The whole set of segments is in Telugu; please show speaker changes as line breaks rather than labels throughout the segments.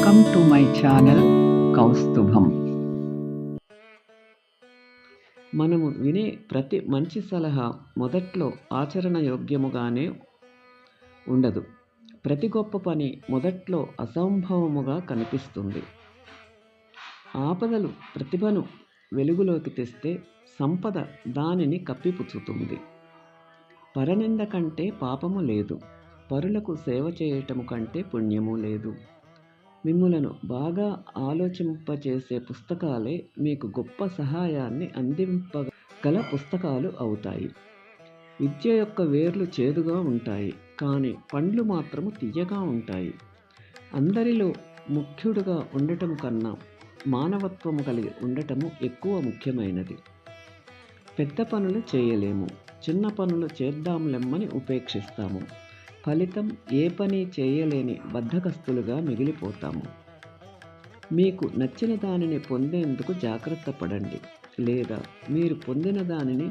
Welcome to my channel Kaustubham. మనము వినే ప్రతి మంచి సలహా మొదట్లో ఆచరణయోగ్యముగానే ఉండదు. ప్రతి గొప్ప పని మొదట్లో అసంభవముగా కనిపిస్తుంది. ఆపదలు ప్రతిభను వెలుగులోకి తెస్తే సంపద దానిని కప్పిపుచ్చుతుంది. పరనింద కంటే పాపము లేదు, పరులకు సేవ చేయటము కంటే పుణ్యము లేదు. మిమ్ములను బాగా ఆలోచింపచేసే పుస్తకాలే మీకు గొప్ప సహాయాన్ని అందింపగల పుస్తకాలు అవుతాయి. విద్య యొక్క వేర్లు చేదుగా ఉంటాయి, కానీ పండ్లు మాత్రము తియ్యగా ఉంటాయి. అందరిలో ముఖ్యుడుగా ఉండటం కన్నా మానవత్వము కలిగి ఉండటము ఎక్కువ ముఖ్యమైనది. పెద్ద పనులు చేయలేము, చిన్న పనులు చేద్దాంలెమ్మని ఉపేక్షిస్తాము. ఫలితం ఏ పని చేయలేని బద్ధకస్తులుగా మిగిలిపోతాము. మీకు నచ్చిన దానిని పొందేందుకు జాగ్రత్త పడండి, లేదా మీరు పొందిన దానిని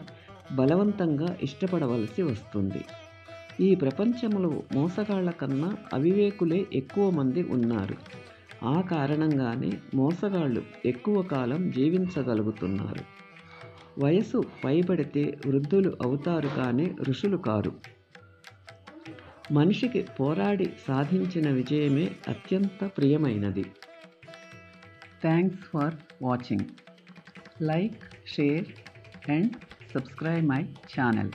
బలవంతంగా ఇష్టపడవలసి వస్తుంది. ఈ ప్రపంచంలో మోసగాళ్ల కన్నా అవివేకులే ఎక్కువ మంది ఉన్నారు. ఆ కారణంగానే మోసగాళ్ళు ఎక్కువ కాలం జీవించగలుగుతున్నారు. వయసు పైబడితే వృద్ధులు అవుతారు కానీ ఋషులు కారు. మనిషికి పోరాడి సాధించిన విజయమే అత్యంత ప్రియమైనది. Thanks for watching. Like, share and subscribe my channel.